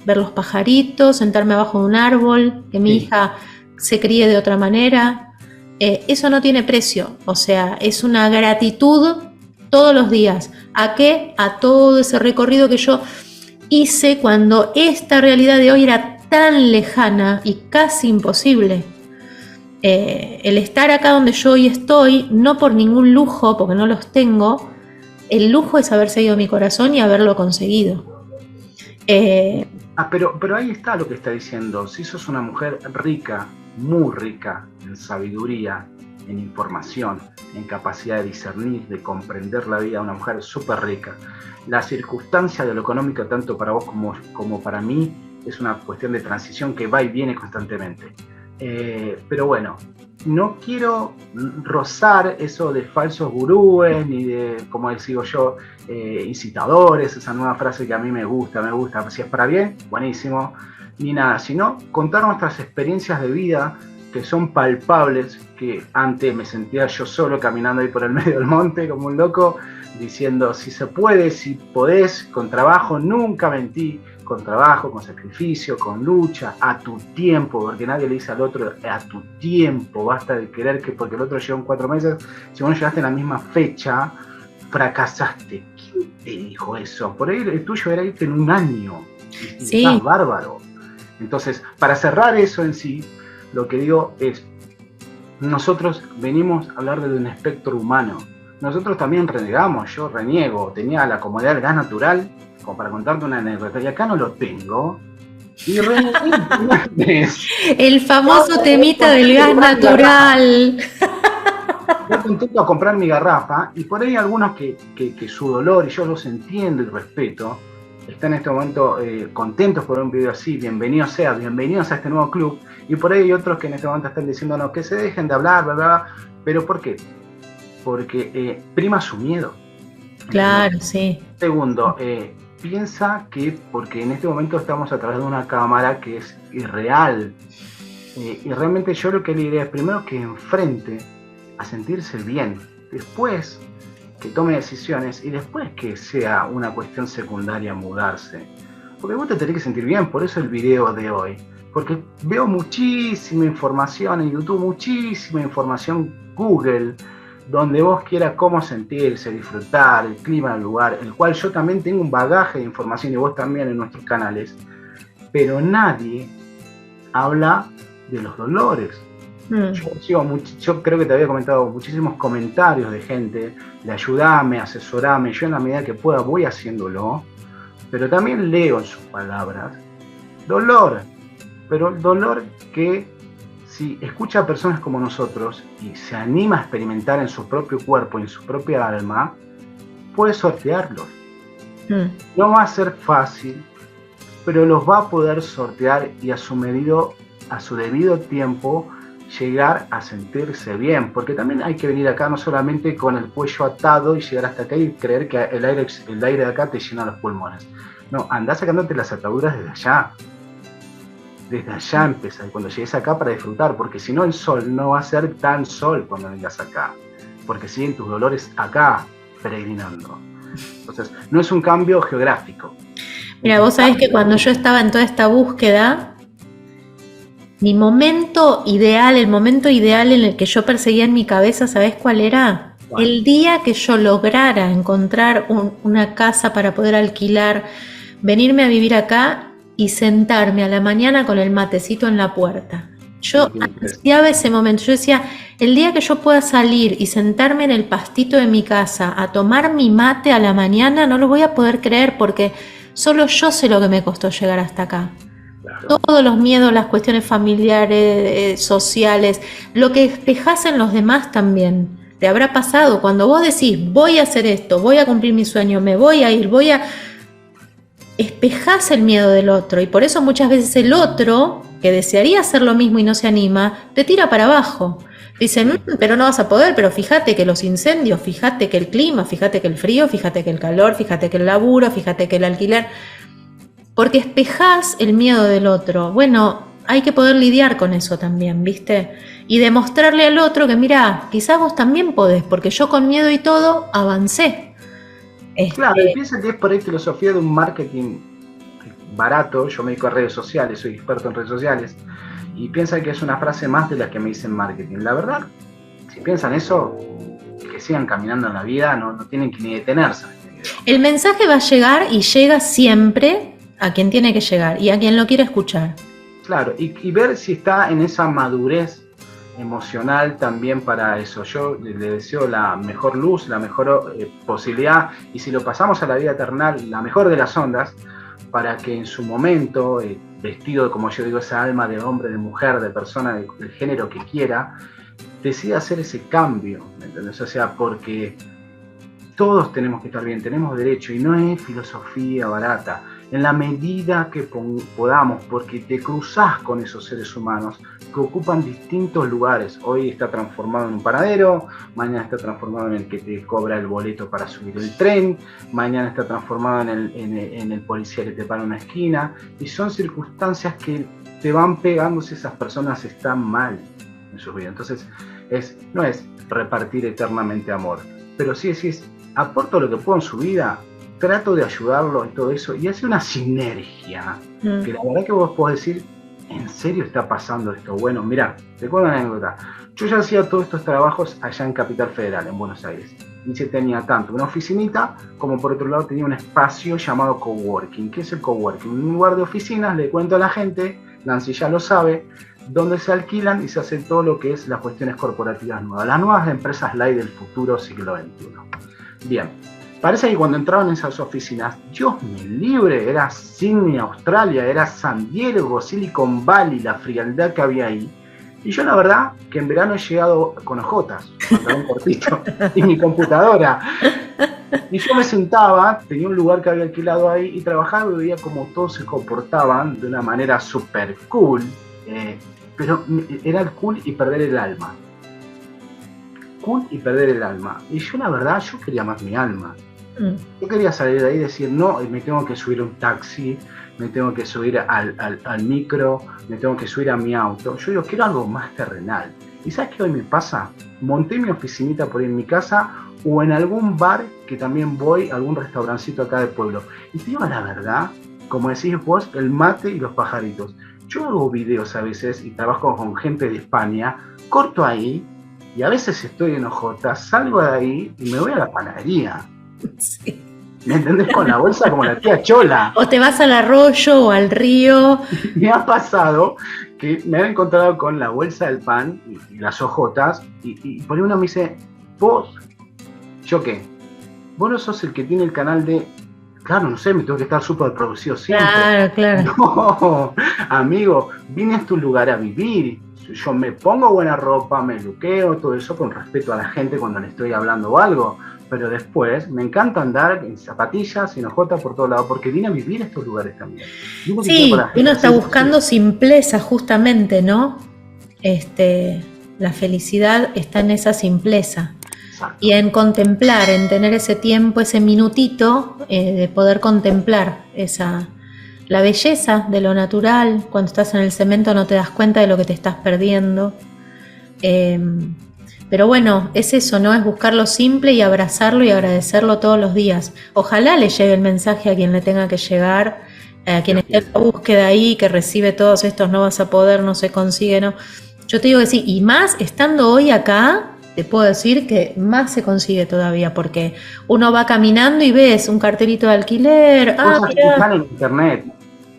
ver los pajaritos, sentarme abajo de un árbol, que mi hija se críe de otra manera. Eso no tiene precio, o sea, es una gratitud todos los días. ¿A qué? A todo ese recorrido que yo hice cuando esta realidad de hoy era tan lejana y casi imposible. El estar acá donde yo hoy estoy, no por ningún lujo, porque no los tengo, el lujo es haber seguido mi corazón y haberlo conseguido. Pero ahí está lo que está diciendo. Si sos una mujer rica, muy rica en sabiduría, en información, en capacidad de discernir, de comprender la vida, una mujer súper rica. La circunstancia de lo económico, tanto para vos como para mí, es una cuestión de transición que va y viene constantemente. Pero bueno, no quiero rozar eso de falsos gurúes, ni de, como digo yo, incitadores, esa nueva frase que a mí me gusta, si es para bien, buenísimo, ni nada, sino contar nuestras experiencias de vida que son palpables, que antes me sentía yo solo caminando ahí por el medio del monte como un loco, diciendo si se puede, si podés, con trabajo, nunca mentí, con trabajo, con sacrificio, con lucha, a tu tiempo, porque nadie le dice al otro a tu tiempo, basta de querer que porque el otro llegó en 4 meses, si vos no llegaste en la misma fecha, fracasaste. ¿Quién te dijo eso? Por ahí el tuyo era irte en 1 año, y sí. Estás bárbaro. Entonces, para cerrar eso en sí, lo que digo es, nosotros venimos a hablar de un espectro humano. Nosotros también renegamos, yo reniego, tenía la comodidad del gas natural, como para contarte una anécdota, y acá no lo tengo. Y el famoso temita del gas natural. Yo contento a comprar mi garrafa, y por ahí algunos que su dolor, y yo los entiendo y respeto, están en este momento contentos por un video así, bienvenidos a este nuevo club, y por ahí hay otros que en este momento están diciendo no, que se dejen de hablar, bla, bla, bla. ¿Pero por qué? Porque prima su miedo. Claro, sí. Segundo, piensa que porque en este momento estamos a través de una cámara que es irreal, y realmente yo lo que le diría es primero que enfrente a sentirse bien, después que tome decisiones y después que sea una cuestión secundaria mudarse, porque vos te tenés que sentir bien. Por eso el video de hoy, porque veo muchísima información en YouTube, muchísima información Google, donde vos quieras cómo sentirse, disfrutar, el clima del lugar, el cual yo también tengo un bagaje de información y vos también en nuestros canales, pero nadie habla de los dolores. Yo creo que te había comentado muchísimos comentarios de gente, de ayudame, asesorame, yo en la medida que pueda voy haciéndolo, pero también leo en sus palabras dolor, pero el dolor que si escucha a personas como nosotros y se anima a experimentar en su propio cuerpo y en su propia alma, puede sortearlos. No va a ser fácil, pero los va a poder sortear y a su debido tiempo llegar a sentirse bien, porque también hay que venir acá no solamente con el cuello atado y llegar hasta acá y creer que el aire de acá te llena los pulmones. No, andá sacándote las ataduras desde allá. Desde allá empieza, y cuando llegues acá para disfrutar, porque si no el sol no va a ser tan sol cuando vengas acá, porque siguen tus dolores acá peregrinando. Entonces, no es un cambio geográfico. Mira, vos sabés que cuando yo estaba en toda esta búsqueda, mi momento ideal, el momento ideal en el que yo perseguía en mi cabeza, ¿sabés cuál era? ¿Cuál? El día que yo lograra encontrar una casa para poder alquilar, venirme a vivir acá y sentarme a la mañana con el matecito en la puerta. Yo ansiaba ese momento. Yo decía, el día que yo pueda salir y sentarme en el pastito de mi casa a tomar mi mate a la mañana, no lo voy a poder creer porque solo yo sé lo que me costó llegar hasta acá. Claro. Todos los miedos, las cuestiones familiares, sociales, lo que despejás en los demás también. Te habrá pasado cuando vos decís, voy a hacer esto, voy a cumplir mi sueño, me voy a ir, espejás el miedo del otro, y por eso muchas veces el otro, que desearía hacer lo mismo y no se anima, te tira para abajo. Dicen, pero no vas a poder, pero fíjate que los incendios, fíjate que el clima, fíjate que el frío, fíjate que el calor, fíjate que el laburo, fíjate que el alquiler, porque espejás el miedo del otro. Bueno, hay que poder lidiar con eso también, ¿viste? Y demostrarle al otro que mira, quizás vos también podés, porque yo con miedo y todo avancé. Claro, y piensa que es por ahí filosofía de un marketing barato, yo me dedico a redes sociales, soy experto en redes sociales, y piensan que es una frase más de las que me dicen marketing. La verdad, si piensan eso, que sigan caminando en la vida, no tienen que ni detenerse. El mensaje va a llegar y llega siempre a quien tiene que llegar y a quien lo quiere escuchar. Claro, y ver si está en esa madurez emocional también para eso. Yo le deseo la mejor luz, la mejor posibilidad, y si lo pasamos a la vida eternal, la mejor de las ondas, para que en su momento, vestido, como yo digo, esa alma de hombre, de mujer, de persona, del género que quiera, decida hacer ese cambio, ¿me entendés? O sea, porque todos tenemos que estar bien, tenemos derecho, y no es filosofía barata. En la medida que podamos, porque te cruzás con esos seres humanos que ocupan distintos lugares. Hoy está transformado en un panadero, mañana está transformado en el que te cobra el boleto para subir el tren, mañana está transformado en el policía que te para en una esquina, y son circunstancias que te van pegando si esas personas están mal en sus vidas. Entonces, no es repartir eternamente amor, pero sí es aporto lo que puedo en su vida, trato de ayudarlo y todo eso, y hace una sinergia, que la verdad que vos podés decir, ¿en serio está pasando esto? Bueno, mirá, te cuento una anécdota. Yo ya hacía todos estos trabajos allá en Capital Federal, en Buenos Aires, y se tenía tanto una oficinita, como por otro lado tenía un espacio llamado coworking. ¿Qué es el coworking? Un lugar de oficinas, le cuento a la gente, Nancy ya lo sabe, donde se alquilan y se hace todo lo que es las cuestiones corporativas nuevas, las nuevas empresas light del futuro siglo XXI. Bien, parece que cuando entraban en esas oficinas, Dios me libre, era Sydney, Australia, era San Diego, Silicon Valley, la frialdad que había ahí. Y yo la verdad que en verano he llegado con ojotas, pantalón cortito, y mi computadora. Y yo me sentaba, tenía un lugar que había alquilado ahí, y trabajaba y veía como todos se comportaban de una manera súper cool, pero era el cool y perder el alma. Cool y perder el alma. Y yo la verdad, yo quería más mi alma. Yo quería salir de ahí y decir, no, me tengo que subir a un taxi, me tengo que subir al micro, me tengo que subir a mi auto. Yo digo, quiero algo más terrenal. ¿Y sabes qué hoy me pasa? Monté mi oficinita por ahí en mi casa o en algún bar que también voy, algún restaurancito acá del pueblo. Y te digo la verdad, como decís vos, el mate y los pajaritos. Yo hago videos a veces y trabajo con gente de España, corto ahí, y a veces estoy en ojotas, salgo de ahí y me voy a la panadería. Sí. ¿Me entendés? Con la bolsa como la tía Chola. O te vas al arroyo o al río. Me ha pasado que me han encontrado con la bolsa del pan y las ojotas, y por ahí uno me dice, vos, ¿yo qué? Vos no sos el que tiene el canal de... Claro, no sé, me tengo que estar súper producido siempre. Claro. No, amigo, vine a este lugar a vivir. Yo me pongo buena ropa, me luqueo, todo eso con respeto a la gente cuando le estoy hablando o algo. Pero después me encanta andar en zapatillas, en ojotas por todos lados, porque vine a vivir estos lugares también. Sí, uno está buscando simpleza justamente, ¿no? La felicidad está en esa simpleza. Exacto. Y en contemplar, en tener ese tiempo, ese minutito de poder contemplar la belleza de lo natural. Cuando estás en el cemento no te das cuenta de lo que te estás perdiendo. Pero bueno, es eso, ¿no? Es buscar lo simple y abrazarlo y agradecerlo todos los días. Ojalá le llegue el mensaje a quien le tenga que llegar, a quien esté en la búsqueda ahí, que recibe todos estos no vas a poder, no se consigue, ¿no? Yo te digo que sí, y más estando hoy acá, te puedo decir que más se consigue todavía, porque uno va caminando y ves un cartelito de alquiler. Cosas que están en internet,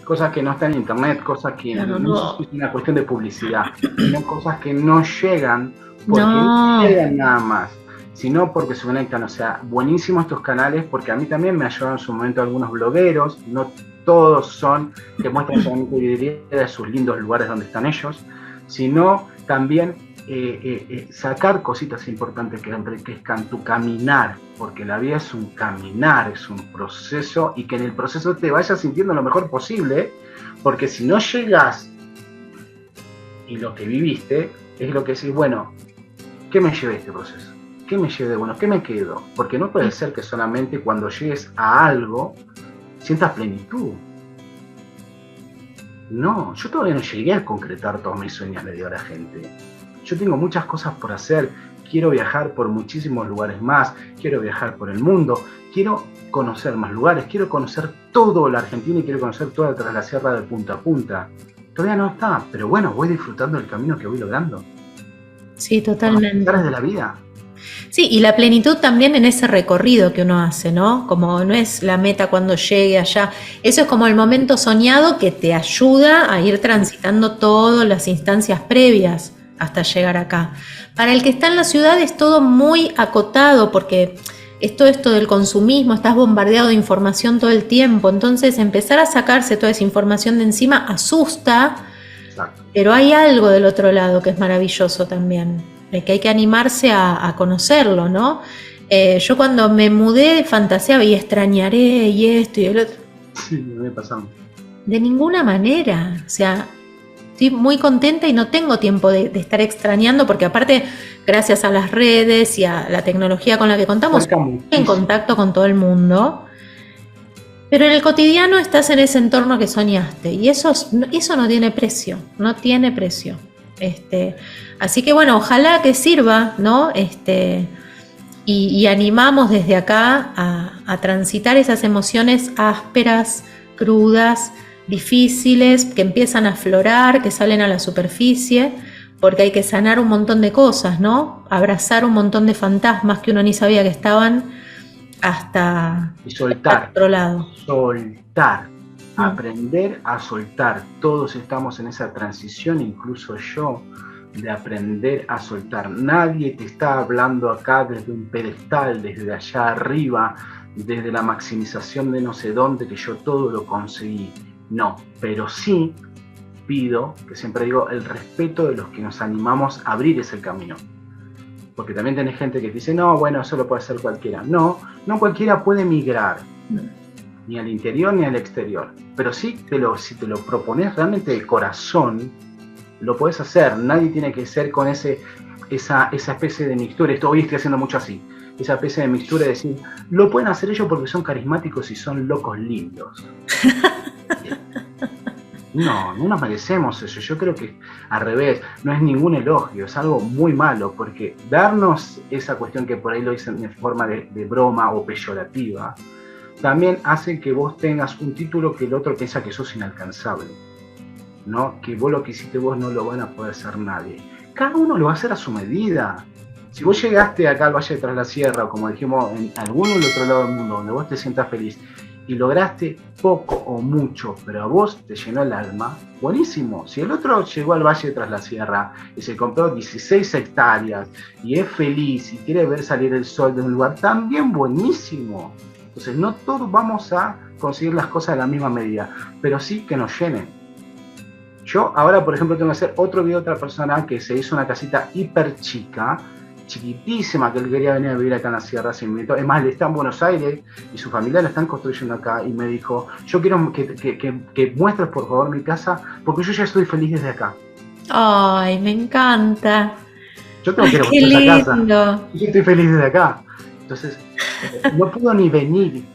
cosas que no están en internet, cosas que no es una cuestión de publicidad, sino cosas que no llegan, porque no llegan nada más, sino porque se conectan. O sea, buenísimos estos canales, porque a mí también me ayudaron en su momento algunos blogueros, no todos son que muestran solamente videos de sus lindos lugares donde están ellos, sino también sacar cositas importantes que enriquezcan tu caminar, porque la vida es un caminar, es un proceso, y que en el proceso te vayas sintiendo lo mejor posible, porque si no llegas y lo que viviste es lo que decís, bueno, ¿qué me llevé este proceso? ¿Qué me llevé de bueno? ¿Qué me quedo? Porque no puede ser que solamente cuando llegues a algo sientas plenitud. No, yo todavía no llegué a concretar todos mis sueños, le digo a la gente. Yo tengo muchas cosas por hacer, quiero viajar por muchísimos lugares más, quiero viajar por el mundo, quiero conocer más lugares, quiero conocer toda la Argentina y quiero conocer toda tras la sierra de punta a punta. Todavía no está, pero bueno, voy disfrutando del camino que voy logrando. Sí, totalmente. Con las de la vida. Sí, y la plenitud también en ese recorrido que uno hace, ¿no? Como no es la meta cuando llegue allá, eso es como el momento soñado que te ayuda a ir transitando todas las instancias previas hasta llegar acá. Para el que está en la ciudad es todo muy acotado porque es todo esto del consumismo, estás bombardeado de información todo el tiempo, entonces empezar a sacarse toda esa información de encima asusta, exacto, pero hay algo del otro lado que es maravilloso también, que hay que animarse a conocerlo, ¿no? Yo cuando me mudé fantaseaba y extrañaré y esto y el otro. Sí, me pasamos. De ninguna manera, o sea, estoy muy contenta y no tengo tiempo de estar extrañando porque aparte, gracias a las redes y a la tecnología con la que contamos, estoy en contacto con todo el mundo. Pero en el cotidiano estás en ese entorno que soñaste y eso no tiene precio, no tiene precio. Así que bueno, ojalá que sirva, ¿no? Y animamos desde acá a transitar esas emociones ásperas, crudas, difíciles, que empiezan a aflorar, que salen a la superficie, porque hay que sanar un montón de cosas, ¿no? Abrazar un montón de fantasmas que uno ni sabía que estaban hasta y soltar, otro lado. Soltar. Aprender a soltar. Todos estamos en esa transición, incluso yo, de aprender a soltar. Nadie te está hablando acá desde un pedestal, desde allá arriba, desde la maximización de no sé dónde, que yo todo lo conseguí. No, pero sí pido, que siempre digo, el respeto de los que nos animamos a abrir ese camino. Porque también tenés gente que dice, no, bueno, eso lo puede hacer cualquiera. No cualquiera puede migrar. Ni al interior ni al exterior, pero sí si te lo propones realmente de corazón, lo podés hacer. Nadie tiene que ser con esa especie de mixtura. Hoy estoy haciendo mucho así, esa especie de mixtura de decir, lo pueden hacer ellos porque son carismáticos y son locos lindos. No nos merecemos eso. Yo creo que al revés, no es ningún elogio, es algo muy malo, porque darnos esa cuestión que por ahí lo dicen de forma de broma o peyorativa, también hace que vos tengas un título que el otro piensa que sos inalcanzable, ¿no? Que vos lo que hiciste vos no lo van a poder hacer nadie. Cada uno lo va a hacer a su medida. Si vos llegaste acá al Valle de Tras la Sierra, o como dijimos, en algún otro lado del mundo, donde vos te sientas feliz, y lograste poco o mucho, pero a vos te llenó el alma, buenísimo. Si el otro llegó al Valle de Tras la Sierra y se compró 16 hectáreas y es feliz y quiere ver salir el sol de un lugar, también buenísimo. Entonces no todos vamos a conseguir las cosas de la misma medida, pero sí que nos llenen. Yo ahora, por ejemplo, tengo que hacer otro video de otra persona que se hizo una casita hiper chica, chiquitísima, que él quería venir a vivir acá en la sierra, se invitó. Es más, él está en Buenos Aires y su familia la están construyendo acá y me dijo, yo quiero que muestres por favor mi casa porque yo ya estoy feliz desde acá. Ay, me encanta. Yo tengo que ir a mostrar esa casa. Yo estoy feliz desde acá. Entonces, no pudo ni venir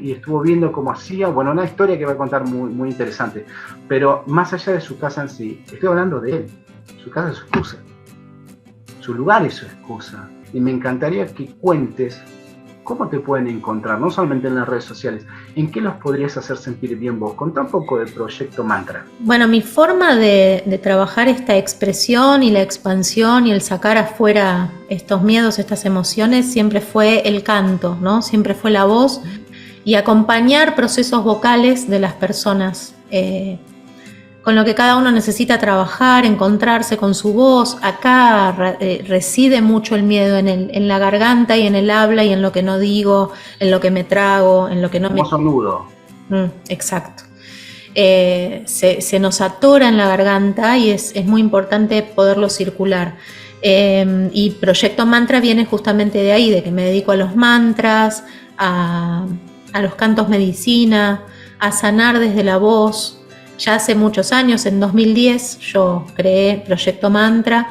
y estuvo viendo cómo hacía, bueno, una historia que va a contar muy, muy interesante, pero más allá de su casa en sí, estoy hablando de él, su casa es su excusa, su lugar es su excusa, y me encantaría que cuentes cómo te pueden encontrar, no solamente en las redes sociales, en qué los podrías hacer sentir bien vos. Contá un poco del proyecto Mantra. Bueno, mi forma de trabajar esta expresión y la expansión y el sacar afuera estos miedos, estas emociones, siempre fue el canto, ¿no? Siempre fue la voz y acompañar procesos vocales de las personas, con lo que cada uno necesita trabajar, encontrarse con su voz. Acá reside mucho el miedo en la garganta y en el habla y en lo que no digo, en lo que me trago, en lo que no me... Famoso nudo. Exacto. Se nos atora en la garganta y es muy importante poderlo circular. Y Proyecto Mantra viene justamente de ahí, de que me dedico a los mantras, a los cantos medicina, a sanar desde la voz. Ya hace muchos años, en 2010, yo creé Proyecto Mantra.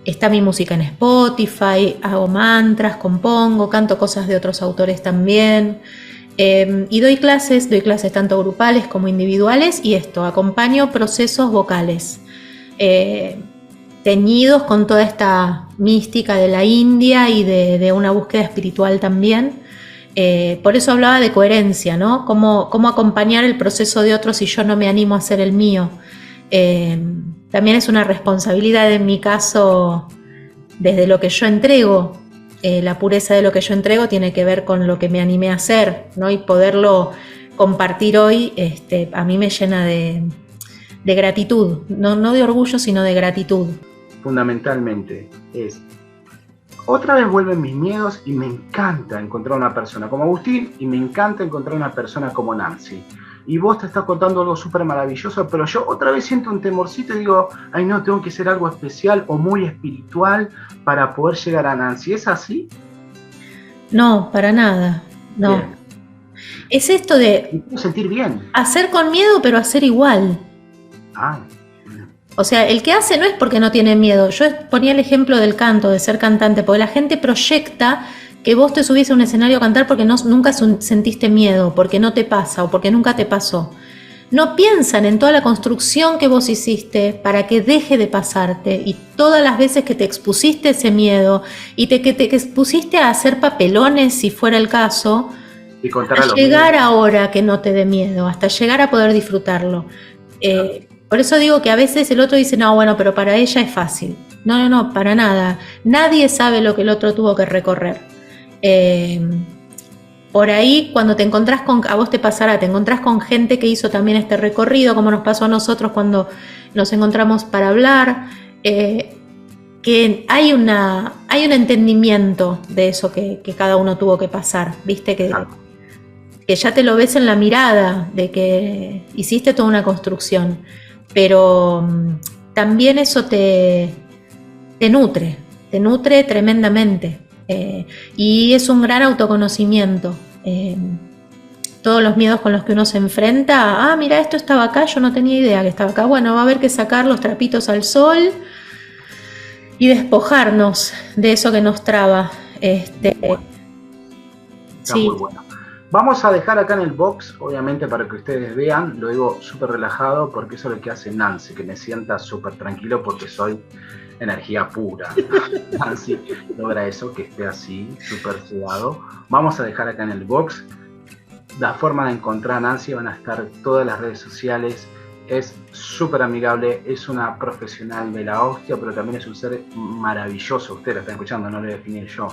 Está mi música en Spotify, hago mantras, compongo, canto cosas de otros autores también. Y doy clases tanto grupales como individuales y acompaño procesos vocales. teñidos con toda esta mística de la India y de una búsqueda espiritual también. Por eso hablaba de coherencia, ¿no? Cómo acompañar el proceso de otros si yo no me animo a hacer el mío. También es una responsabilidad en mi caso desde lo que yo entrego. La pureza de lo que yo entrego tiene que ver con lo que me animé a hacer, ¿no? Y poderlo compartir hoy a mí me llena de gratitud, no de orgullo, sino de gratitud. Fundamentalmente otra vez vuelven mis miedos y me encanta encontrar una persona como Agustín y me encanta encontrar una persona como Nancy. Y vos te estás contando algo súper maravilloso, pero yo otra vez siento un temorcito y digo, ay no, tengo que ser algo especial o muy espiritual para poder llegar a Nancy. ¿Es así? No, para nada, no. Bien. Es esto de... Me puedo sentir bien. Hacer con miedo, pero hacer igual. Ah. O sea, el que hace no es porque no tiene miedo. Yo ponía el ejemplo del canto, de ser cantante, porque la gente proyecta que vos te subís a un escenario a cantar porque nunca sentiste miedo, porque no te pasa o porque nunca te pasó. No piensan en toda la construcción que vos hiciste para que deje de pasarte y todas las veces que te expusiste ese miedo y que te expusiste a hacer papelones si fuera el caso, y hasta llegar ahora que no te dé miedo, hasta llegar a poder disfrutarlo. Por eso digo que a veces el otro dice, no, bueno, pero para ella es fácil. No, para nada. Nadie sabe lo que el otro tuvo que recorrer. Por ahí, cuando te encontrás a vos te pasará, te encontrás con gente que hizo también este recorrido, como nos pasó a nosotros cuando nos encontramos para hablar, que hay un entendimiento de eso que cada uno tuvo que pasar, ¿viste? Que ya te lo ves en la mirada, de que hiciste toda una construcción. Pero también eso te nutre tremendamente y es un gran autoconocimiento. Todos los miedos con los que uno se enfrenta, mira, esto estaba acá, yo no tenía idea que estaba acá, bueno, va a haber que sacar los trapitos al sol y despojarnos de eso que nos traba. Está sí. Muy bueno. Vamos a dejar acá en el box, obviamente para que ustedes vean, lo digo súper relajado porque eso es lo que hace Nancy, que me sienta súper tranquilo porque soy energía pura. Nancy logra eso, que esté así, súper sedado. Vamos a dejar acá en el box la forma de encontrar a Nancy, van a estar todas las redes sociales, es súper amigable, es una profesional de la hostia, pero también es un ser maravilloso, ustedes la están escuchando, no lo definí yo.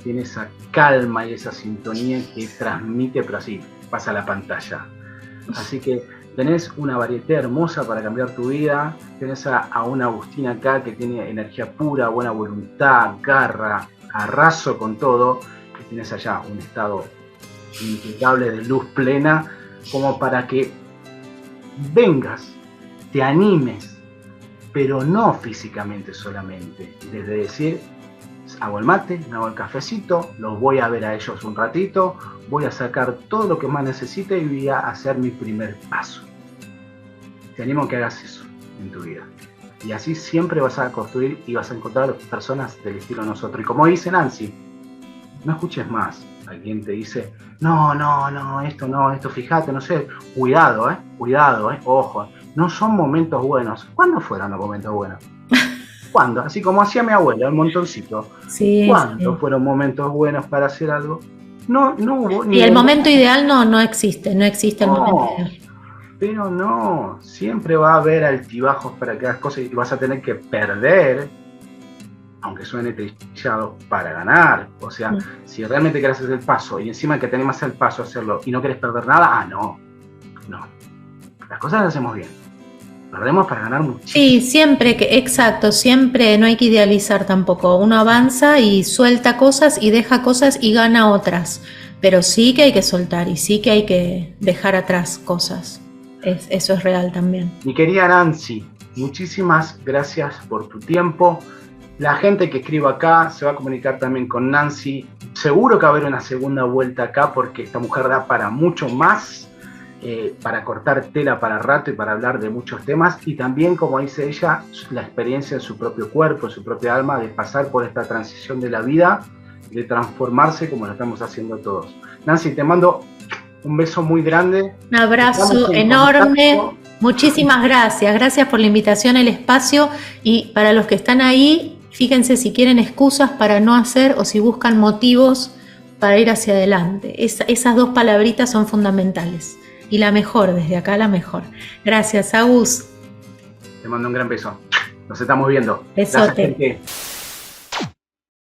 Tiene esa calma y esa sintonía que transmite, pero así, pasa a la pantalla. Así que tenés una variedad hermosa para cambiar tu vida, tenés a una Agustina acá que tiene energía pura, buena voluntad, garra, arraso con todo, que tienes allá un estado impecable de luz plena, como para que vengas, te animes, pero no físicamente solamente, desde decir, hago el mate, me hago el cafecito, los voy a ver a ellos un ratito, voy a sacar todo lo que más necesite y voy a hacer mi primer paso. Te animo a que hagas eso en tu vida. Y así siempre vas a construir y vas a encontrar personas del estilo nosotros. Y como dice Nancy, no escuches más. Alguien te dice, no, esto, fíjate, no sé, cuidado, ojo, no son momentos buenos. ¿Cuándo fueron los momentos buenos? ¿Cuándo? Así como hacía mi abuela, el montoncito. Sí, ¿Cuándo fueron momentos buenos para hacer algo? No hubo. Y el momento ideal no existe el momento ideal. Pero no, siempre va a haber altibajos para que hagas cosas y vas a tener que perder, aunque suene trillado, para ganar. O sea, si realmente querés hacer el paso y encima que tenés más el paso a hacerlo y no querés perder nada, no. Las cosas las hacemos bien. Perdemos para ganar muchísimo. Sí, siempre no hay que idealizar tampoco. Uno avanza y suelta cosas y deja cosas y gana otras. Pero sí que hay que soltar y sí que hay que dejar atrás cosas. Eso es real también. Mi querida Nancy, muchísimas gracias por tu tiempo. La gente que escriba acá se va a comunicar también con Nancy. Seguro que va a haber una segunda vuelta acá porque esta mujer da para mucho más. Para cortar tela para rato y para hablar de muchos temas y también, como dice ella, la experiencia en su propio cuerpo, en su propia alma, de pasar por esta transición de la vida, de transformarse como lo estamos haciendo todos. Nancy, te mando un beso muy grande. Un abrazo enorme. Muchísimas gracias. Gracias por la invitación, el espacio. Y para los que están ahí, fíjense si quieren excusas para no hacer o si buscan motivos para ir hacia adelante. Esas dos palabritas son fundamentales. Y la mejor, desde acá la mejor. Gracias, Agus. Te mando un gran beso. Nos estamos viendo. Besote. Gracias, gente.